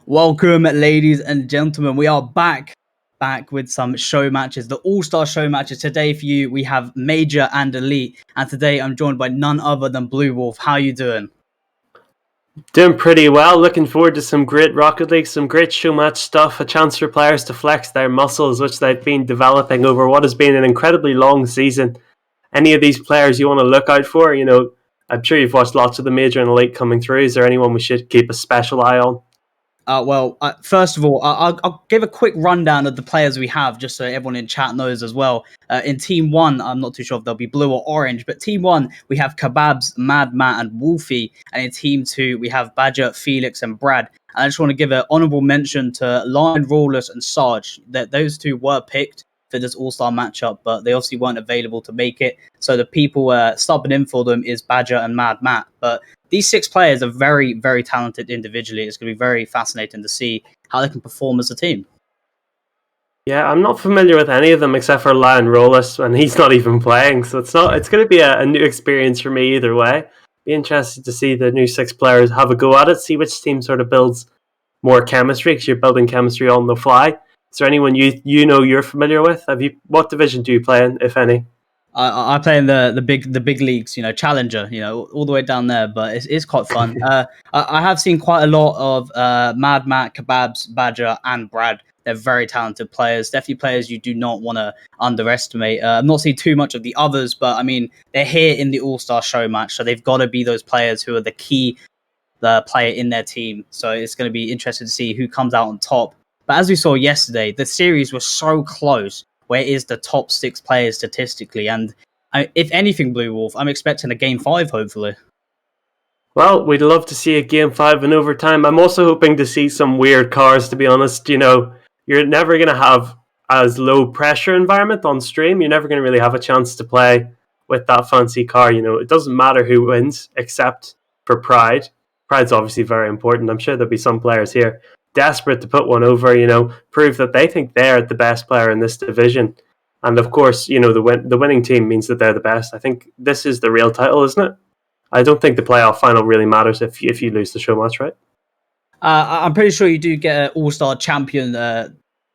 Welcome, ladies and gentlemen. We are back with some show matches, the All-Star show matches. Today for you, we have Major and Elite. And today I'm joined by none other than Blue Wolf. How you doing? Doing pretty well. Looking forward to some great Rocket League, some great show match stuff, a chance for players to flex their muscles, which they've been developing over what has been an incredibly long season. Any of these players you want to look out for? I'm sure you've watched lots of the Major and Elite coming through. Is there anyone we should keep a special eye on? First of all, I'll give a quick rundown of the players we have, just so everyone in chat knows as well. In Team 1, I'm not too sure if they'll be blue or orange, but Team 1, we have Kebabs, Mad Matt, and Wolfie. And in Team 2, we have Badger, Felix, and Brad. And I just want to give an honourable mention to Lion, Rawless, and Sarge. That those two were picked for this All-Star matchup, but they obviously weren't available to make it. So the people subbing in for them is Badger and Mad Matt. But these 6 players are very, very talented individually. It's going to be very fascinating to see how they can perform as a team. Yeah, I'm not familiar with any of them except for Lion Rollis, and he's not even playing. So it's going to be a new experience for me either way. Be interested to see the new 6 players have a go at it, see which team sort of builds more chemistry, because you're building chemistry on the fly. Is there anyone you're familiar with? What division do you play in, if any? I play in the big leagues, Challenger, all the way down there, but it's quite fun. I have seen quite a lot of Mad Matt, Kebabs, Badger, and Brad. They're very talented players, definitely players you do not want to underestimate. I'm not seeing too much of the others, but I mean, they're here in the All-Star show match, so they've got to be those players who are the key player in their team. So it's going to be interesting to see who comes out on top. But as we saw yesterday, the series was so close. Where is the top 6 players statistically? And if anything, Blue Wolf, I'm expecting a Game 5, hopefully. Well, we'd love to see a Game 5 in overtime. I'm also hoping to see some weird cars, to be honest. You're never going to have as low pressure environment on stream. You're never going to really have a chance to play with that fancy car. It doesn't matter who wins, except for Pride. Pride's obviously very important. I'm sure there'll be some players here desperate to put one over, prove that they think they're the best player in this division. And of course, the winning team means that they're the best. I think this is the real title, isn't it? I don't think the playoff final really matters if you lose the show match, right? I'm pretty sure you do get an All-Star champion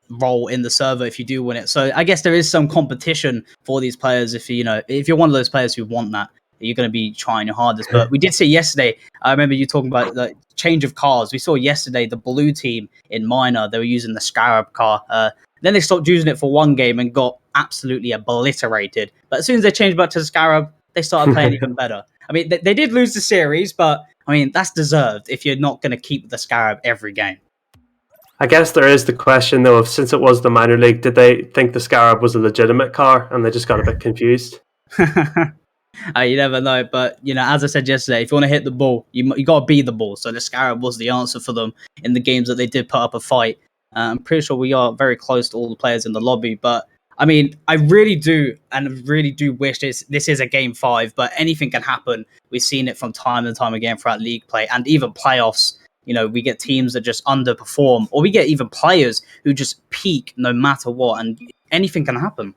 role in the server if you do win it. So I guess there is some competition for these players if you're one of those players who want that. You're going to be trying your hardest. But we did see yesterday, I remember you talking about the change of cars. We saw yesterday the blue team in Minor, they were using the Scarab car. Then they stopped using it for one game and got absolutely obliterated. But as soon as they changed back to the Scarab, they started playing even better. I mean, they did lose the series, but I mean, that's deserved if you're not going to keep the Scarab every game. I guess there is the question, though, of since it was the minor league, did they think the Scarab was a legitimate car and they just got a bit confused? You never know, but as I said yesterday, if you want to hit the ball, you got to be the ball. So the Scarab was the answer for them in the games that they did put up a fight. I'm pretty sure we are very close to all the players in the lobby, but I mean, I really do wish this is a Game 5, but anything can happen. We've seen it from time and time again throughout league play and even playoffs. We get teams that just underperform, or we get even players who just peak no matter what, and anything can happen.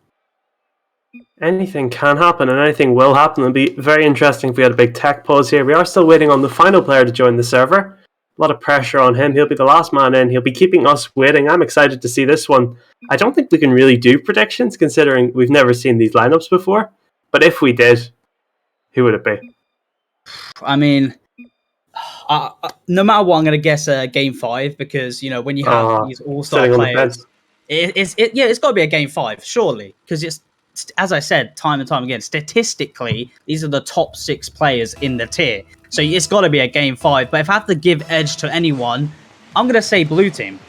Anything can happen and anything will happen. It'll be very interesting if we had a big tech pause here. We are still waiting on the final player to join the server. A lot of pressure on him. He'll be the last man in. He'll be keeping us waiting. I'm excited to see this one. I don't think we can really do predictions considering we've never seen these lineups before. But if we did, who would it be? I mean, no matter what, I'm going to guess Game 5 because, when you have these all-star players, it's got to be a Game 5, surely, because it's, as I said, time and time again, statistically, these are the top 6 players in the tier. So it's got to be a Game 5. But if I have to give edge to anyone, I'm going to say blue team.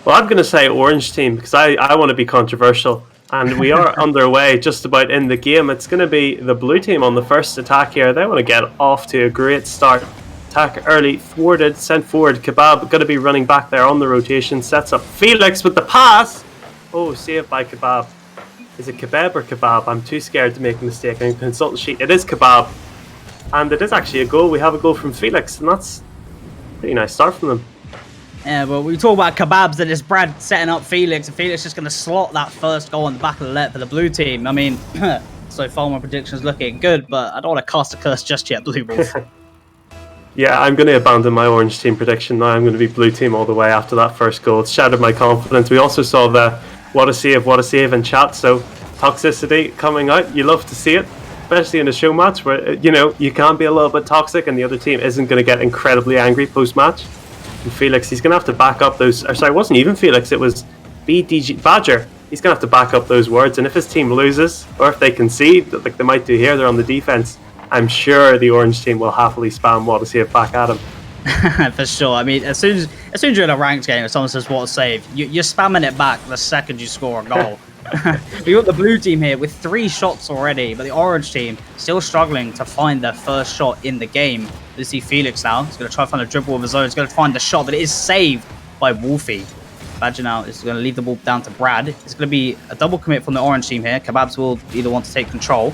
Well, I'm going to say orange team because I want to be controversial. And we are underway just about in the game. It's going to be the blue team on the first attack here. They want to get off to a great start. Attack early, thwarted, sent forward. Kebab going to be running back there on the rotation. Sets up Felix with the pass. Oh, saved by Kebab. Is it kebab or kebab? I'm too scared to make a mistake on the consultant sheet. It is kebab. And it is actually a goal. We have a goal from Felix, and that's a pretty nice start from them. Yeah, well, we talk about kebabs, and it's Brad setting up Felix, and Felix just going to slot that first goal on the back of the net for the blue team. I mean, so far my prediction's looking good, but I don't want to cast a curse just yet, Blue Wolf. Yeah, I'm going to abandon my orange team prediction now. I'm going to be blue team all the way after that first goal. It's shattered my confidence. We also saw the what a save in chat. So toxicity coming out. You love to see it, especially in a show match where you can be a little bit toxic and the other team isn't going to get incredibly angry post match. And Felix, he's going to have to back up those. Or sorry, it wasn't even Felix. It was BDG Badger. He's going to have to back up those words. And if his team loses or if they concede, like they might do here, they're on the defense. I'm sure the orange team will happily spam what a save back at him. For sure. I mean, as soon as you're in a ranked game, if someone says what a save, you're spamming it back the second you score a goal. We got the blue team here with 3 shots already, but the orange team still struggling to find their first shot in the game. You see Felix now. He's going to try to find a dribble of his own. He's going to find the shot, but it is saved by Wolfie. Badger now is going to leave the ball down to Brad. It's going to be a double commit from the orange team here. Kebabs will either want to take control.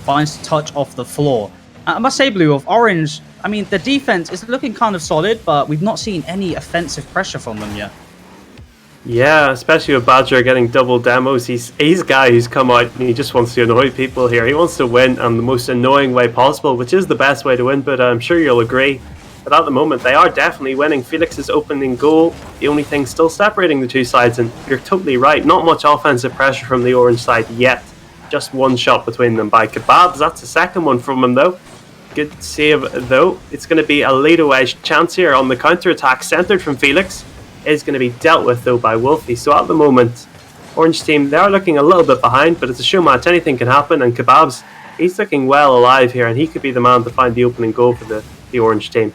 Finds touch off the floor. I must say, Blue, of orange, I mean, the defense is looking kind of solid, but we've not seen any offensive pressure from them yet. Yeah, especially with Badger getting double demos. He's a guy who's come out and he just wants to annoy people here. He wants to win in the most annoying way possible, which is the best way to win, but I'm sure you'll agree that at the moment they are definitely winning. Felix's opening goal, the only thing still separating the two sides, and you're totally right, not much offensive pressure from the orange side yet. Just 1 shot between them by Kebabs. That's the second one from him though. Good save though. It's going to be a lead-away chance here on the counter-attack centred from Felix. Is going to be dealt with though by Wolfie. So at the moment, orange team, they are looking a little bit behind, but it's a show match, anything can happen, and Kebabs, he's looking well alive here, and he could be the man to find the opening goal for the orange team.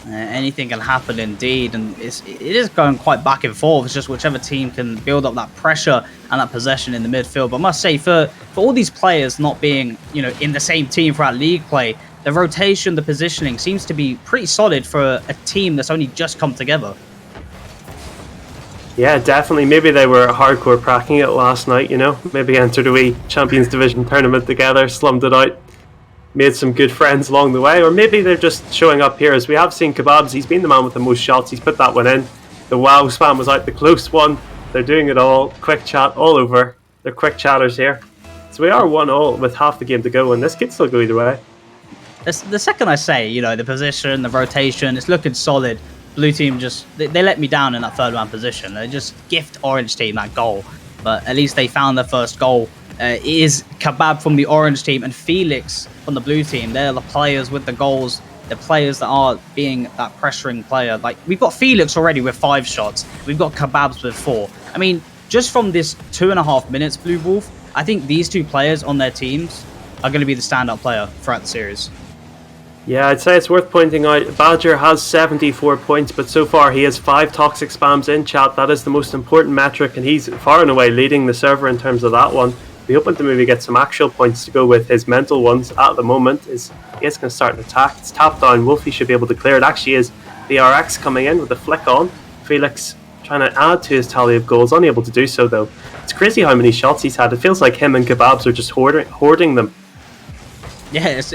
Anything can happen indeed, and it is going quite back and forth. It's just whichever team can build up that pressure and that possession in the midfield. But I must say, for all these players not being in the same team throughout league play, the rotation, the positioning seems to be pretty solid for a team that's only just come together. Yeah, definitely. Maybe they were hardcore cracking it last night, Maybe entered a wee Champions Division tournament together, slummed it out, made some good friends along the way. Or maybe they're just showing up here. As we have seen Kebabs, he's been the man with the most shots. He's put that one in. The wow spam was out the close one. They're doing it all. Quick chat all over. They're quick chatters here. So we are 1-1 with half the game to go, and this could still go either way. The second I say, the position, the rotation, it's looking solid. Blue team just, they let me down in that third man position. They just gift orange team that goal. But at least they found their first goal. It is Kebab from the orange team and Felix from the blue team. They're the players with the goals. The players that are being that pressuring player. Like, we've got Felix already with 5 shots. We've got Kebabs with 4. I mean, just from this 2.5 minutes, Blue Wolf, I think these 2 players on their teams are going to be the standout player throughout the series. Yeah, I'd say it's worth pointing out, Badger has 74 points, but so far he has 5 toxic spams in chat. That is the most important metric, and he's far and away leading the server in terms of that one. We're hoping to maybe get some actual points to go with his mental ones at the moment. He is going to start an attack. It's tapped down. Wolfie should be able to clear it. Actually is the RX coming in with a flick on. Felix trying to add to his tally of goals, unable to do so though. It's crazy how many shots he's had. It feels like him and Kebabs are just hoarding them. Yeah, it's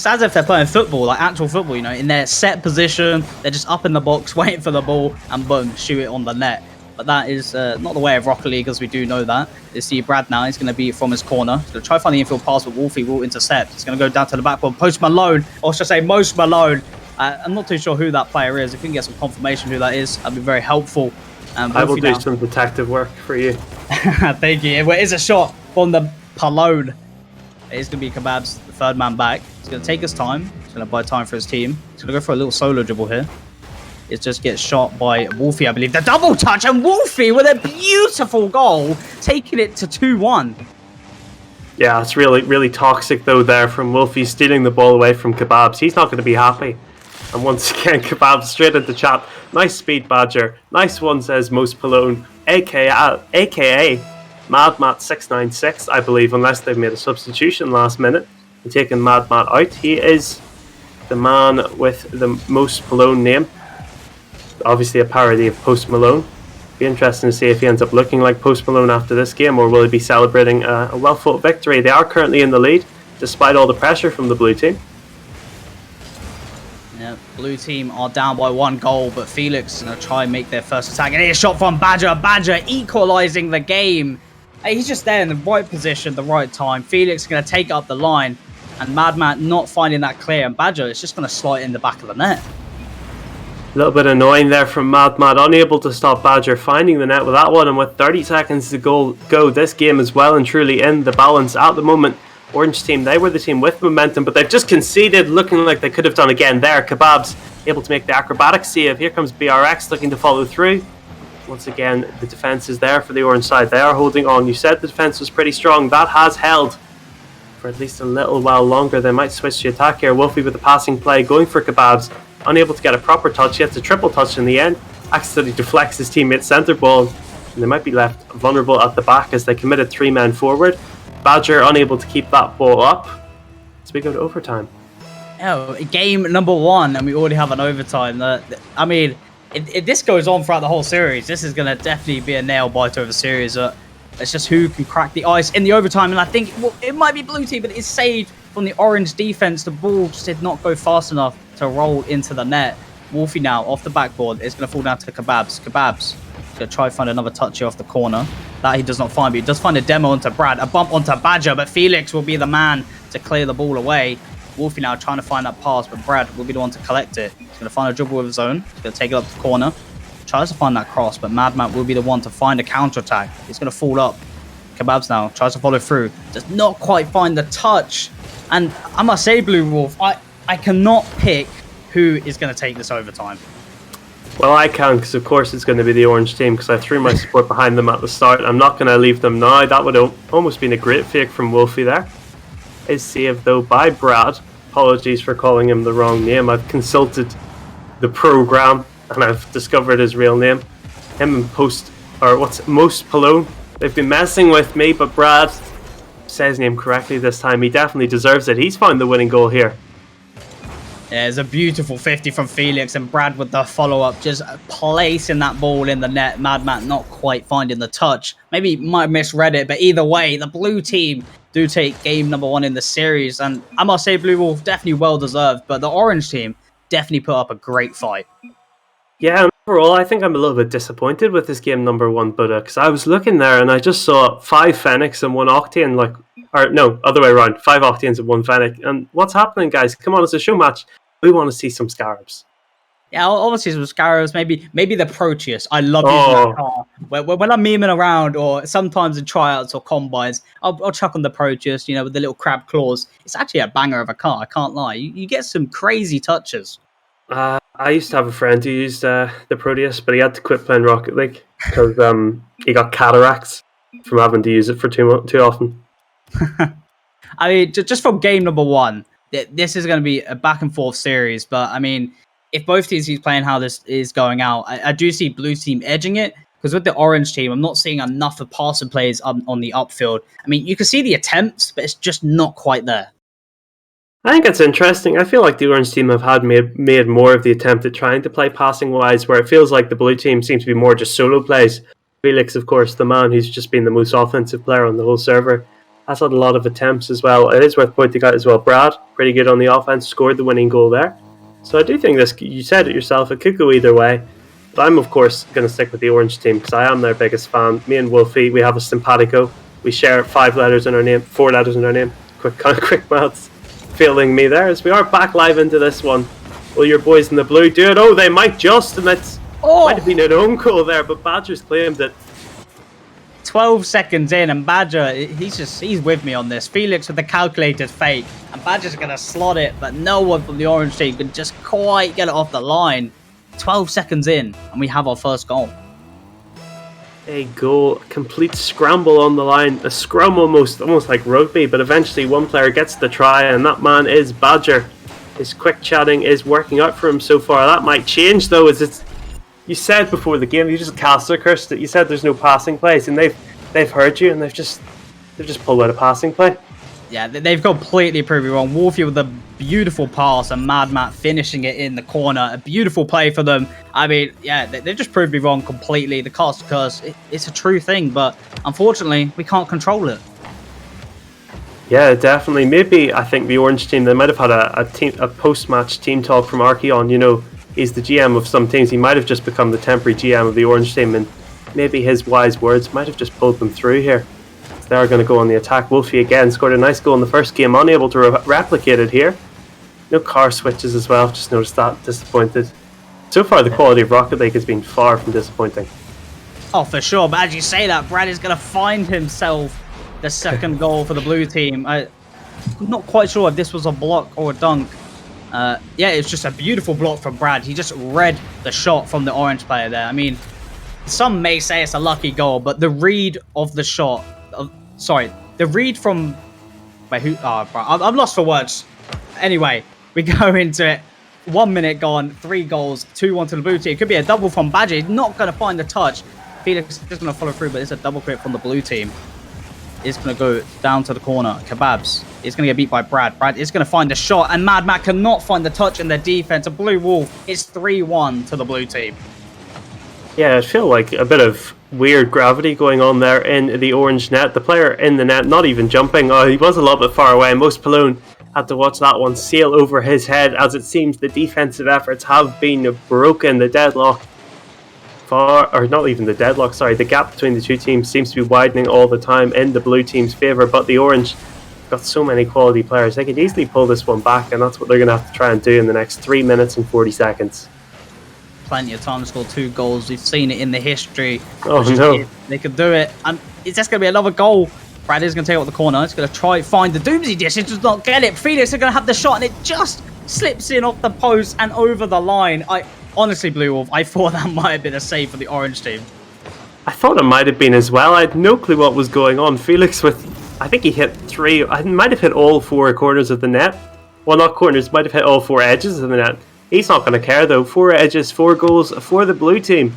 as if they're playing football, like actual football, in their set position. They're just up in the box, waiting for the ball, and boom, shoot it on the net. But that is not the way of Rocket League, as we do know that. You see Brad now, he's going to be from his corner. He's going to try to find the infield pass, but Wolfie will intercept. He's going to go down to the backboard. Post Malone, or should I say Most Malone. I'm not too sure who that player is. If we can get some confirmation who that is, that'd be very helpful. I will do some detective work for you. Thank you. Well, it is a shot from the Palone. It is going to be Kebabs, the third man back. He's going to take his time. He's going to buy time for his team. He's going to go for a little solo dribble here. It just gets shot by Wolfie, I believe. The double touch, and Wolfie with a beautiful goal, taking it to 2-1. Yeah, it's really, really toxic though there from Wolfie, stealing the ball away from Kebabs. He's not going to be happy. And once again, Kebabs straight into chat. Nice speed, Badger. Nice one, says Most Palone, aka MadMat696, I believe, unless they've made a substitution last minute and taken MadMat out. He is the man with the Most Palone name. Obviously a parody of Post Malone. Be interesting to see if he ends up looking like Post Malone after this game, or will he be celebrating a well-fought victory. They are currently in the lead, despite all the pressure from the blue team. Yeah, blue team are down by 1 goal, but Felix is going to try and make their first attack. And here's a shot from Badger. Badger equalising the game. Hey, he's just there in the right position, the right time. Felix is going to take up the line, and Madman not finding that clear, and Badger is just going to slide in the back of the net. A little bit annoying there from Mad, unable to stop Badger finding the net with that one, and with 30 seconds to go, this game is well and truly in the balance at the moment. Orange team, they were the team with momentum, but they've just conceded, looking like they could have done again there. Kebabs able to make the acrobatic save. Here comes BRX looking to follow through. Once again, the defence is there for the orange side. They are holding on. You said the defence was pretty strong. That has held for at least a little while longer. They might switch to attack here. Wolfie with the passing play, going for Kebabs. Unable to get a proper touch. He gets a triple touch in the end. Accidentally deflects his teammate's centre ball. And they might be left vulnerable at the back as they committed 3 men forward. Badger unable to keep that ball up as we go to overtime. Oh, game number 1, and we already have an overtime. I mean, if this goes on throughout the whole series, this is going to definitely be a nail biter of a series. It's just who can crack the ice in the overtime. And I think it might be blue team, but it's saved from the orange defense. The ball just did not go fast enough to roll into the net. Wolfie now off the backboard. It's going to fall down to Kebabs. Kebabs going to try to find another touch here off the corner. That he does not find, but he does find a demo onto Brad. A bump onto Badger, but Felix will be the man to clear the ball away. Wolfie now trying to find that pass, but Brad will be the one to collect it. He's going to find a dribble with his own. He's going to take it up the corner. Tries to find that cross, but Madman will be the one to find a counter-attack. He's going to fall up. Kebabs now tries to follow through. Does not quite find the touch. And I must say, Blue Wolf, I cannot pick who is going to take this overtime. Well, I can, because of course it's going to be the orange team, because I threw my support behind them at the start. I'm not going to leave them now. That would have almost been a great fake from Wolfie there. Is saved though by Brad. Apologies for calling him the wrong name. I've consulted the program and I've discovered his real name. Him and Most Palone. They've been messing with me, but Brad says his name correctly this time. He definitely deserves it. He's found the winning goal here. Yeah, it's a beautiful 50 from Felix, and Brad with the follow-up, just placing that ball in the net. Madman not quite finding the touch. Maybe might have misread it, but either way, the blue team do take game number 1 in the series, and I must say Blue Wolf definitely well-deserved, but the orange team definitely put up a great fight. Yeah, and overall, I think I'm a little bit disappointed with this game number 1, but because I was looking there and I just saw 5 Fenix and 1 Octane, or no, other way around, 5 Octanes and 1 Fennec. And what's happening, guys? Come on, it's a show match. We want to see some Scarabs. Yeah, obviously some Scarabs, maybe the Proteus. I love using that car. When I'm memeing around, or sometimes in tryouts or combines, I'll chuck on the Proteus, with the little crab claws. It's actually a banger of a car, I can't lie. You get some crazy touches. I used to have a friend who used the Proteus, but he had to quit playing Rocket League because he got cataracts from having to use it for too often. I mean, just from game number 1, this is going to be a back and forth series. But I mean, if both teams keep playing how this is going out, I do see blue team edging it, because with the orange team, I'm not seeing enough of passing plays on the upfield. I mean, you can see the attempts, but it's just not quite there. I think it's interesting. I feel like the orange team have made more of the attempt at trying to play passing wise, where it feels like the blue team seems to be more just solo plays. Felix, of course, the man who's just been the most offensive player on the whole server, has had a lot of attempts as well. It is worth pointing out as well, Brad, pretty good on the offense, scored the winning goal there. So I do think this, you said it yourself, it could go either way. But I'm, of course, going to stick with the orange team because I am their biggest fan. Me and Wolfie, we have a simpatico. We share 4 letters in our name. Quick maths failing me there as we are back live into this one. Will your boys in the blue do it? Oh, they might just, and it's might have been an own goal there, but Badger's claimed it. 12 seconds in, and Badger, he's with me on this. Felix with the calculated fake, and Badger's going to slot it, but no one from the orange team can just quite get it off the line. 12 seconds in, and we have our first goal. A goal, complete scramble on the line, a scrum almost like rugby, but eventually one player gets the try, and that man is Badger. His quick chatting is working out for him so far. That might change though, as it's, you said before the game, you just cast a curse that you said there's no passing plays, and they've heard you, and they've just pulled out a passing play. Yeah, they've completely proved me wrong. Wolfie with a beautiful pass, and Mad Matt finishing it in the corner. A beautiful play for them. I mean, yeah, they just proved me wrong completely. The cast curse, it's a true thing, but unfortunately, we can't control it. Yeah, definitely. Maybe I think the orange team, they might have had a post-match team talk from Archeon. He's the GM of some teams. He might have just become the temporary GM of the orange team, and maybe his wise words might have just pulled them through here. They are going to go on the attack. Wolfie again scored a nice goal in the first game, unable to replicate it here. No car switches as well, just noticed that, disappointed. So far, the quality of Rocket League has been far from disappointing. Oh, for sure. But as you say that, Brad is going to find himself the second goal for the blue team. I'm not quite sure if this was a block or a dunk. Yeah, it's just a beautiful block from Brad. He just read the shot from the orange player there. I mean, some may say it's a lucky goal, but the read of the shot... the read from... Wait, who... Oh, bro, I'm lost for words. Anyway, we go into it. 1 minute gone, 3 goals, 2-1 to the blue team. It could be a double from Badger. He's not going to find the touch. Felix is just going to follow through, but it's a double quick from the blue team. It's going to go down to the corner. Kebabs is going to get beat by Brad. Brad is going to find the shot, and Mad Matt cannot find the touch in their defense. A Blue Wolf. It's 3-1 to the blue team. Yeah, I feel like a bit of weird gravity going on there in the orange net. The player in the net not even jumping. Oh, he was a little bit far away. Most Pallone had to watch that one sail over his head, as it seems the defensive efforts have been broken. The deadlock the gap between the two teams seems to be widening all the time in the blue team's favour, but the orange got so many quality players. They could easily pull this one back, and that's what they're going to have to try and do in the next 3 minutes and 40 seconds. Plenty of time to score 2 goals. We've seen it in the history. Oh no. They could do it, and it's just going to be another goal. Brad is going to take out the corner. He's going to try find the Doomsday dish. He does not get it. Felix are going to have the shot, and it just slips in off the post and over the line. Honestly, Blue Wolf, I thought that might have been a save for the orange team. I thought it might have been as well. I had no clue what was going on. Felix I think he hit 3, I might have hit all 4 corners of the net. Well, not corners, might have hit all 4 edges of the net. He's not going to care though. 4 edges, 4 goals for the blue team.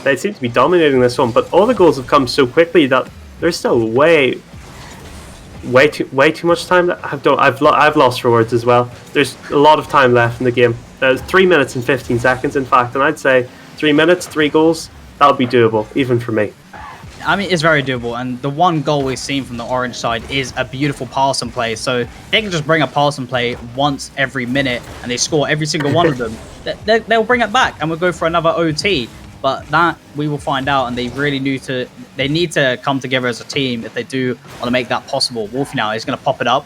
They seem to be dominating this one, but all the goals have come so quickly that there's still way too much time. I've lost for words as well. There's a lot of time left in the game. There's 3 minutes and 15 seconds, in fact, and I'd say 3 minutes, 3 goals, that would be doable, even for me. I mean, it's very doable, and the one goal we've seen from the orange side is a beautiful pass and play. So they can just bring a pass and play once every minute, and they score every single one of them. They'll bring it back, and we'll go for another OT. But that we will find out, and they really need to come together as a team if they do want to make that possible. Wolfie now is going to pop it up.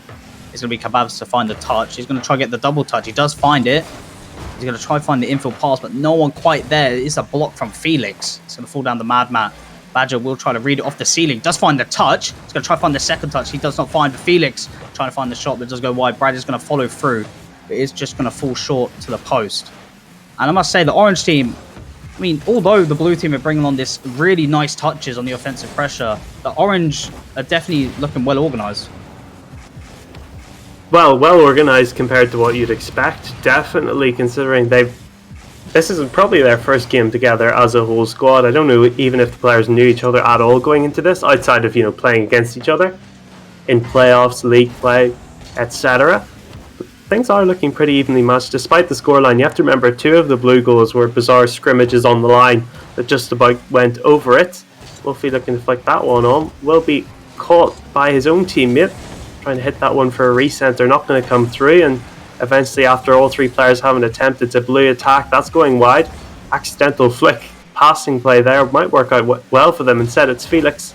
It's going to be Kebabs to find the touch. He's going to try to get the double touch. He does find it. He's going to try to find the infield pass, but no one quite there. It's a block from Felix. It's going to fall down the Mad Mat. Badger will try to read it off the ceiling. Does find the touch. He's going to try to find the second touch. He does not find Felix. Trying to find the shot, but does go wide. Brad is going to follow through. It is just going to fall short to the post. And I must say, the orange team, I mean, although the blue team are bringing on this really nice touches on the offensive pressure, the orange are definitely looking well organised. Well organised compared to what you'd expect. Definitely, considering this is probably their first game together as a whole squad. I don't know even if the players knew each other at all going into this, outside of playing against each other in playoffs, league play, etc. Things are looking pretty evenly matched despite the scoreline. You have to remember 2 of the blue goals were bizarre scrimmages on the line that just about went over it. Wolfie looking to flick that one on. Will be caught by his own teammate. Trying to hit that one for a recenter. Not going to come through, and eventually after all 3 players having attempted a blue attack, that's going wide. Accidental flick. Passing play there might work out well for them. Instead it's Felix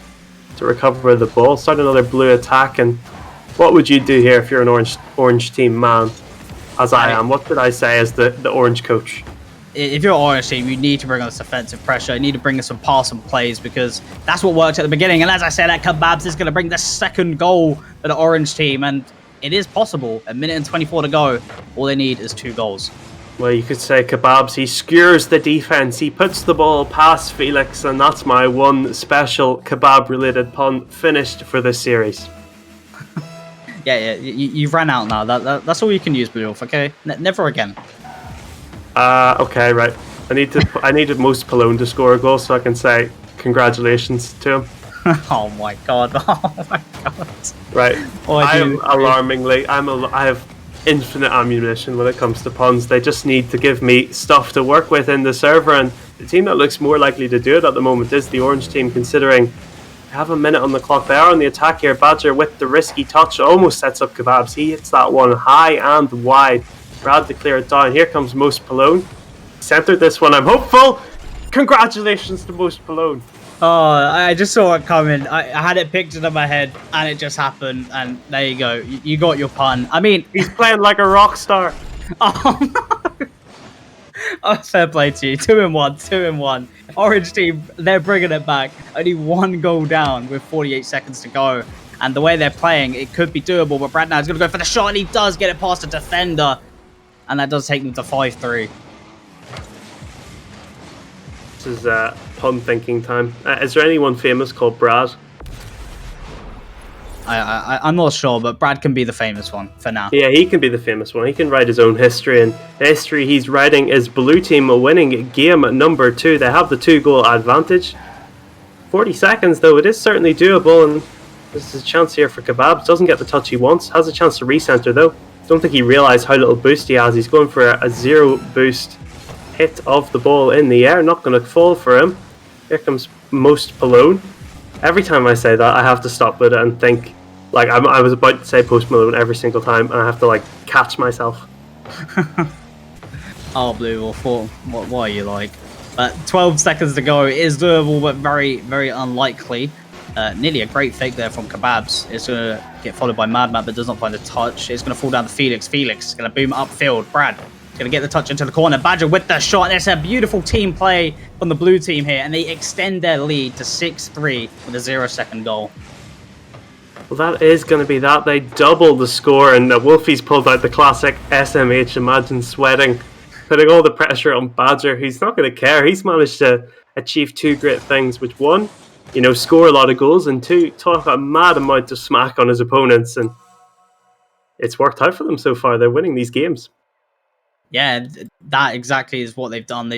to recover the ball. Start another blue attack. And what would you do here if you're an orange team man, as I am? What did I say as the orange coach? If you're an orange team, you need to bring on this offensive pressure. You need to bring in some pass and plays, because that's what worked at the beginning. And as I said, that Kebabs is going to bring the second goal for the orange team. And it is possible. 1 minute and 24 to go. All they need is 2 goals. Well, you could say Kebabs, he skewers the defense. He puts the ball past Felix, and that's my one special kebab-related pun finished for this series. Yeah, you've ran out now. That's all you can use, Blue Wolf, okay? Never again. Okay, right. I needed Most Pallone to score a goal so I can say congratulations to him. Oh my god! Oh my god! Right, I have infinite ammunition when it comes to puns. They just need to give me stuff to work with in the server, and the team that looks more likely to do it at the moment is the orange team, considering they have a minute on the clock. They are on the attack here. Badger with the risky touch almost sets up Kebabs. He hits that one high and wide. Brad to clear it down. Here comes Most Pallone. Centered this one. I'm hopeful. Congratulations to Most Pallone. Oh, I just saw it coming. I had it pictured in my head, and it just happened. And there you go. You got your pun. I mean, he's playing like a rock star. Oh no! Oh, fair play to you. 2-1, 2-1. Orange team, they're bringing it back. Only 1 goal down with 48 seconds to go. And the way they're playing, it could be doable. But Brad now is going to go for the shot, and he does get it past the defender. And that does take them to 5-3. This is pun thinking time. Is there anyone famous called Brad? I'm not sure, but Brad can be the famous one for now. Yeah, he can be the famous one. He can write his own history, and the history he's writing is blue team winning game number 2. They have the 2-goal advantage. 40 seconds, though. It is certainly doable, and this is a chance here for Kebabs. Doesn't get the touch he wants. Has a chance to recenter, though. Don't think he realised how little boost he has. He's going for a 0 boost hit of the ball in the air. Not going to fall for him. Here comes Most Malone. Every time I say that, I have to stop with it and think, like, I was about to say Post Malone every single time, and I have to, like, catch myself. Oh, Blue Wolf, what are you like? 12 seconds to go. It is doable, but very, very unlikely. Nearly a great fake there from Kebabs. It's going to get followed by Madman, but does not find a touch. It's going to fall down to Felix. Felix is going to boom upfield. Brad is going to get the touch into the corner. Badger with the shot. And it's a beautiful team play from the blue team here, and they extend their lead to 6-3 with a 0-second goal. Well, that is going to be that. They double the score, and Wolfie's pulled out the classic SMH, imagine sweating, putting all the pressure on Badger. He's not going to care. He's managed to achieve 2 great things, which one, score a lot of goals, and 2, talk a mad amount of smack on his opponents, and it's worked out for them so far. They're winning these games. Yeah, that exactly is what they've done.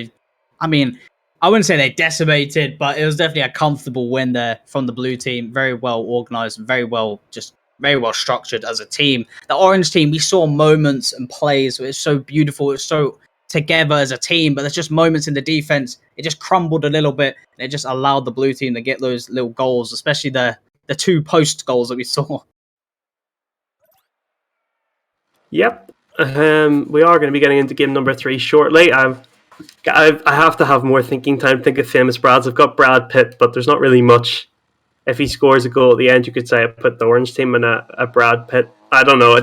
I wouldn't say they decimated, but it was definitely a comfortable win there from the blue team. Very well organized, very well structured as a team. The orange team, we saw moments and plays where it's so beautiful, it's so together as a team, but there's just moments in the defense. It just crumbled a little bit, and it just allowed the blue team to get those little goals, especially the 2 post goals that we saw. Yep. We are going to be getting into game number 3 shortly. I have to have more thinking time. Think of famous Brads. I've got Brad Pitt, but there's not really much. If he scores a goal at the end, you could say I put the orange team in a Brad Pitt. I don't know.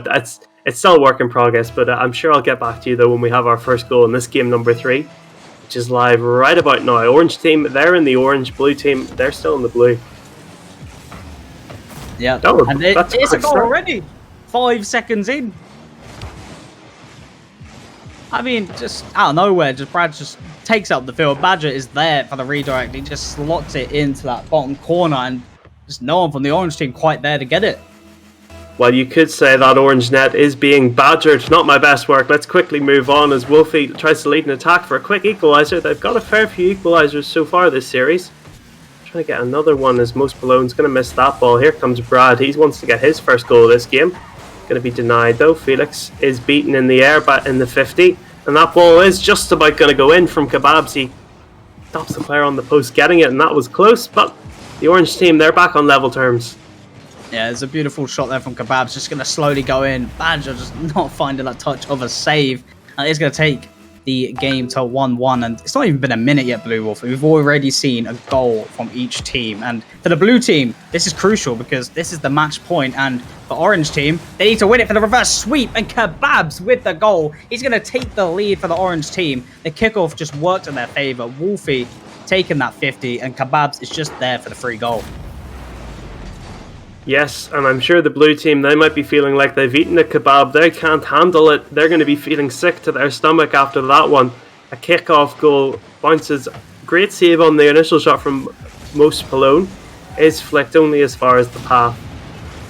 It's still a work in progress, but I'm sure I'll get back to you, though, when we have our first goal in this game number 3, which is live right about now. Orange team, they're in the orange. Blue team, they're still in the blue. Yeah, and it's a goal already. 5 seconds in. Just out of nowhere, Brad just takes up the field. Badger is there for the redirect. He just slots it into that bottom corner, and just no one from the orange team quite there to get it. Well, you could say that orange net is being badgered. Not my best work. Let's quickly move on as Wolfie tries to lead an attack for a quick equaliser. They've got a fair few equalisers so far this series. Trying to get another one as Most Malone's going to miss that ball. Here comes Brad. He wants to get his first goal of this game. Going to be denied, though. Felix is beaten in the air, but in the 50. And that ball is just about going to go in from Kebabs. He stops the player on the post getting it, and that was close. But the orange team, they're back on level terms. Yeah, there's a beautiful shot there from Kebabs. Just going to slowly go in. Badger just not finding that touch of a save. And it's going to take the game to 1-1. And it's not even been a minute yet, Blue Wolf. We've already seen a goal from each team. And for the blue team, this is crucial because this is the match point. And for orange team, they need to win it for the reverse sweep. And Kebabs with the goal. He's going to take the lead for the orange team. The kickoff just worked in their favor. Wolfie taking that 50. And Kebabs is just there for the free goal. Yes, and I'm sure the blue team, they might be feeling like they've eaten a kebab. They can't handle it. They're going to be feeling sick to their stomach after that one. A kick-off goal bounces. Great save on the initial shot from Most Malone. Is flicked only as far as the path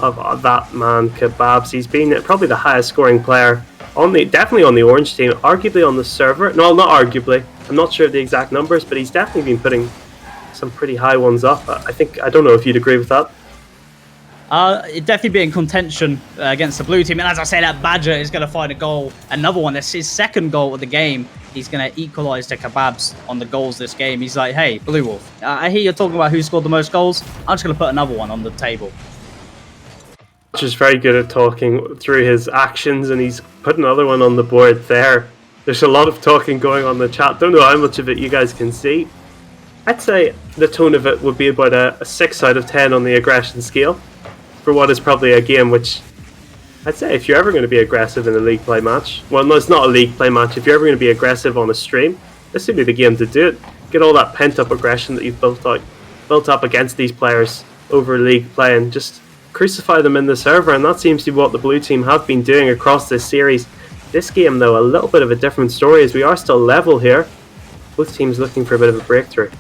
of that man, Kebabs. He's been probably the highest scoring player, definitely on the orange team, arguably on the server. No, not arguably. I'm not sure of the exact numbers, but he's definitely been putting some pretty high ones up. I don't know if you'd agree with that. It'd definitely be in contention against the blue team. And as I say, that Badger is going to find a goal. Another one. That's his second goal of the game. He's going to equalise to Kebabs on the goals this game. He's like, hey, Blue Wolf, I hear you're talking about who scored the most goals. I'm just going to put another one on the table. Just very good at talking through his actions, and he's put another one on the board there. There's a lot of talking going on in the chat. Don't know how much of it you guys can see. I'd say the tone of it would be about a 6 out of 10 on the aggression scale, for what is probably a game which I'd say if you're ever going to be aggressive in a league play match, well, no, it's not a league play match. If you're ever going to be aggressive on a stream, this would be the game to do it. Get all that pent up aggression that you've built up against these players over league play, and just crucify them in the server. And that seems to be what the blue team have been doing across this series. This game, though, a little bit of a different story, as we are still level here. Both teams looking for a bit of a breakthrough.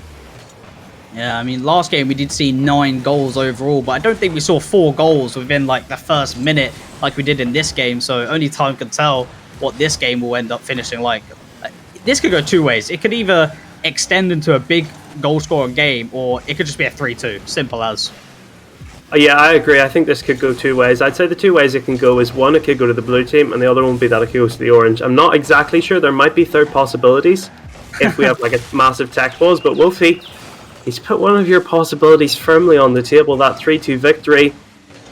Yeah, I mean, last game we did see 9 goals overall, but I don't think we saw 4 goals within like the first minute like we did in this game. So only time can tell what this game will end up finishing like. This could go 2 ways. It could either extend into a big goal scoring game, or it could just be a 3-2. Simple as. Yeah, I agree. I think this could go 2 ways. I'd say the 2 ways it can go is, one, it could go to the blue team, and the other one would be that it could go to the orange. I'm not exactly sure. There might be third possibilities if we have like a massive tech pause, but Wolfie, he's put one of your possibilities firmly on the table, that 3-2 victory.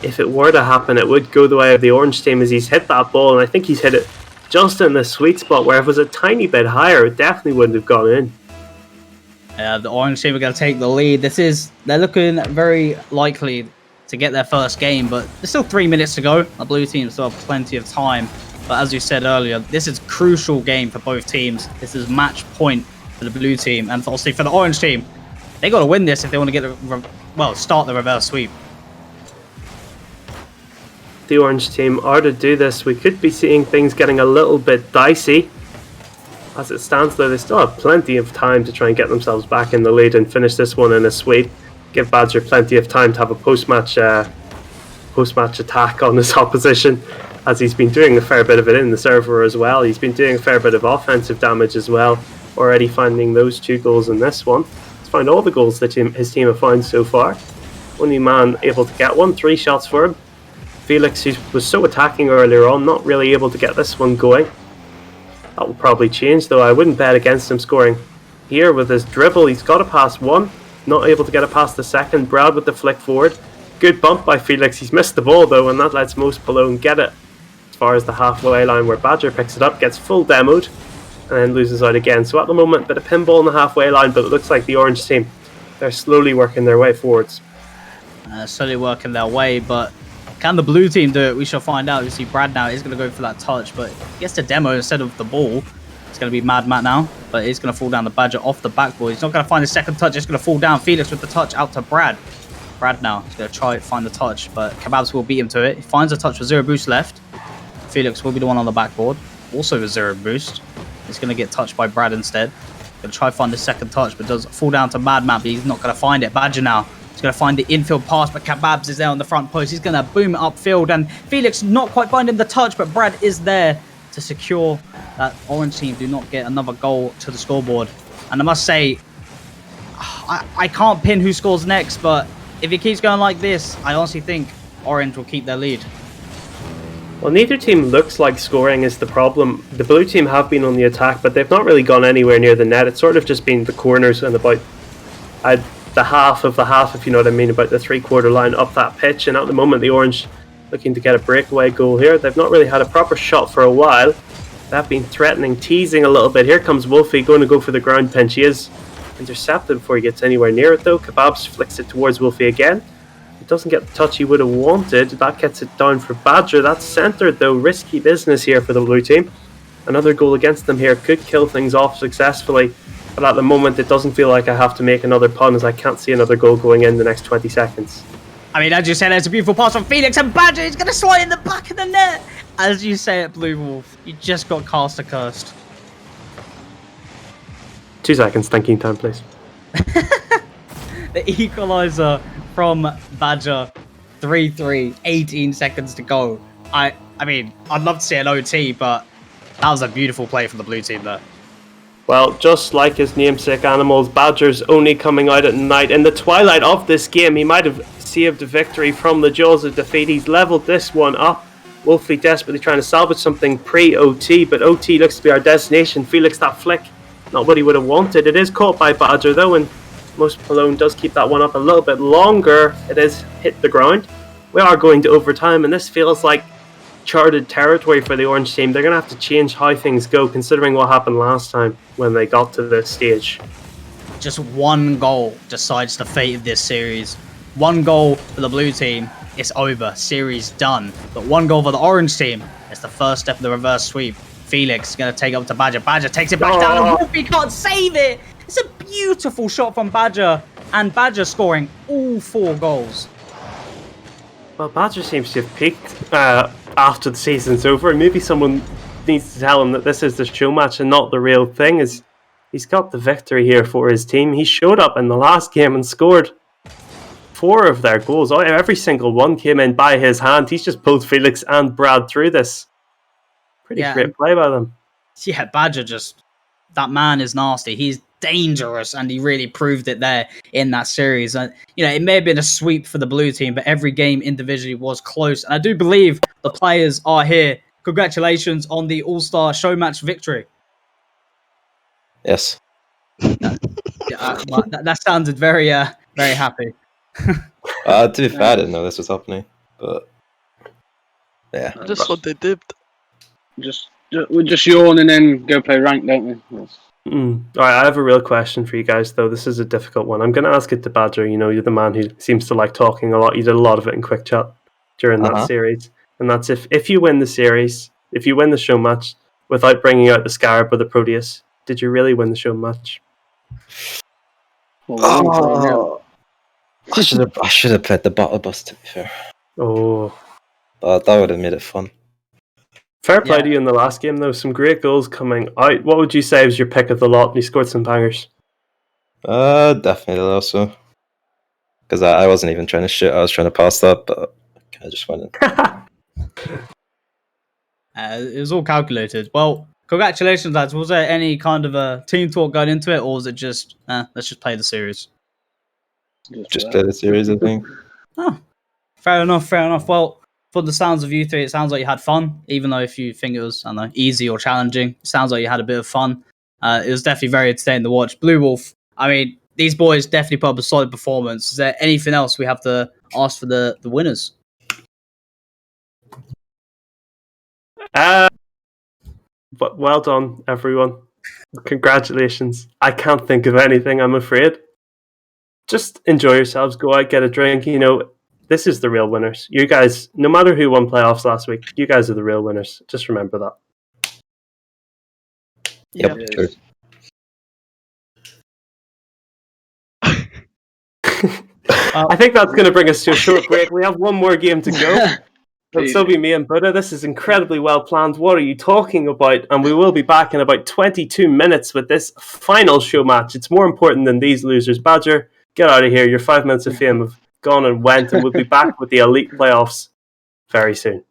If it were to happen, it would go the way of the orange team, as he's hit that ball, and I think he's hit it just in the sweet spot, where if it was a tiny bit higher, it definitely wouldn't have gone in. The orange team are going to take the lead. They're looking very likely to get their first game, but there's still 3 minutes to go. The blue team still have plenty of time. But as you said earlier, this is a crucial game for both teams. This is match point for the blue team, and obviously for the orange team, they got to win this if they want to get start the reverse sweep. The orange team are to do this. We could be seeing things getting a little bit dicey. As it stands, though, they still have plenty of time to try and get themselves back in the lead and finish this one in a sweep. Give Badger plenty of time to have a post-match attack on his opposition, as he's been doing a fair bit of it in the server as well. He's been doing a fair bit of offensive damage as well, already finding those 2 goals in this one. He's found all the goals that his team have found so far. Only man able to get one, 3 shots for him. Felix, who was so attacking earlier on, not really able to get this one going. That will probably change, though. I wouldn't bet against him scoring here with his dribble. He's got to pass one, not able to get it past the second. Brad with the flick forward. Good bump by Felix. He's missed the ball, though, and that lets Most Malone get it as far as the halfway line, where Badger picks it up, gets full demoed, and then loses out again. So at the moment, bit of pinball on the halfway line, but it looks like the orange team, they're slowly working their way forwards. Slowly working their way, but can the blue team do it? We shall find out. You see Brad now is going to go for that touch, but he gets the demo instead of the ball. It's going to be Mad Matt now, but he's going to fall down the Badger off the backboard. He's not going to find the second touch. It's going to fall down. Felix with the touch out to Brad. Brad now is going to try to find the touch, but Kebabs will beat him to it. He finds a touch with 0 boost left. Felix will be the one on the backboard, also with 0 boost. He's going to get touched by Brad instead. Going to try to find the second touch, but does fall down to Mad Matt, but he's not going to find it. Badger now. He's going to find the infield pass, but Kebabs is there on the front post. He's going to boom it upfield, and Felix not quite finding the touch, but Brad is there to secure that orange team do not get another goal to the scoreboard. And I must say, I can't pin who scores next, but if it keeps going like this, I honestly think orange will keep their lead. Well, neither team looks like scoring is the problem. The blue team have been on the attack, but they've not really gone anywhere near the net. It's sort of just been the corners and about the half of the half, if you know what I mean, about the 3/4 line up that pitch. And at the moment, the orange looking to get a breakaway goal here. They've not really had a proper shot for a while. They've been threatening, teasing a little bit. Here comes Wolfie going to go for the ground pinch. He is intercepted before he gets anywhere near it, though. Kebabs flicks it towards Wolfie again. It doesn't get the touch he would have wanted. That gets it down for Badger. That's centred, though. Risky business here for the blue team. Another goal against them here could kill things off successfully. But at the moment, it doesn't feel like I have to make another pun, as I can't see another goal going in the next 20 seconds. I mean, as you said, it's a beautiful pass from Felix, and Badger is going to slide in the back of the net. As you say it, Blue Wolf, you just got caster cursed. 2 seconds, thinking time, please. The equaliser from Badger, 3-3, 18 seconds to go. I mean, I'd love to see an OT, but that was a beautiful play from the blue team there. Well, just like his namesake animals, Badger's only coming out at night. In the twilight of this game, he might have saved a victory from the jaws of defeat. He's levelled this one up. Wolfie desperately trying to salvage something pre-OT, but OT looks to be our destination. Felix, that flick, not what he would have wanted. It is caught by Badger, though, and Most Malone does keep that one up a little bit longer. It has hit the ground. We are going to overtime, and this feels like charted territory for the orange team. They're going to have to change how things go, considering what happened last time when they got to this stage. Just one goal decides the fate of this series. One goal for the blue team, it's over. Series done. But 1 goal for the orange team. It's the first step of the reverse sweep. Felix going to take up to Badger. Badger takes it back down, and Wolfie can't save it. It's a beautiful shot from Badger, and Badger scoring all 4 goals. Well, Badger seems to have peaked after the season's over. Maybe someone needs to tell him that this is the show match and not the real thing. He's got the victory here for his team. He showed up in the last game and scored 4 of their goals. Every single one came in by his hand. He's just pulled Felix and Brad through this. Pretty great play by them. Yeah, Badger that man is nasty. He's dangerous, and he really proved it there in that series. And it may have been a sweep for the blue team, but every game individually was close. And I do believe the players are here. Congratulations on the All-Star Showmatch victory. Yes. That sounded very happy. To be fair, I didn't know this was happening, but yeah. Just what they did. We just yawn and then go play rank, don't we? Yes. Alright, I have a real question for you guys, though. This is a difficult one. I'm going to ask it to Badger. You're the man who seems to like talking a lot. You did a lot of it in quick chat during that series. And that's if you win the series, if you win the show match without bringing out the Scarab or the Proteus, did you really win the show match? I should have played the battle bus, to be fair. Oh, But that would have made it fun. Fair play to you in the last game, though. Some great goals coming out. What would you say was your pick of the lot? You scored some bangers. Definitely also. Because I wasn't even trying to shoot. I was trying to pass that, but I just went in. It was all calculated. Well, congratulations, lads. Was there any kind of a team talk going into it, or was it just, let's just play the series? Just play the series, I think. Oh, fair enough. Well, for the sounds of you three, it sounds like you had fun, even though if you think it was, I don't know, easy or challenging, it sounds like you had a bit of fun. It was definitely very entertaining to watch. Blue Wolf, I mean, these boys definitely put up a solid performance. Is there anything else we have to ask for the winners? But well done, everyone. Congratulations. I can't think of anything, I'm afraid. Just enjoy yourselves. Go out, get a drink. This is the real winners. You guys, no matter who won playoffs last week, you guys are the real winners. Just remember that. Yep, true. I think that's going to bring us to a short break. We have one more game to go. It'll still be me and Buddha. This is incredibly well planned. What are you talking about? And we will be back in about 22 minutes with this final show match. It's more important than these losers. Badger, get out of here. Your 5 minutes of fame have gone and went, and we'll be back with the Elite Playoffs very soon.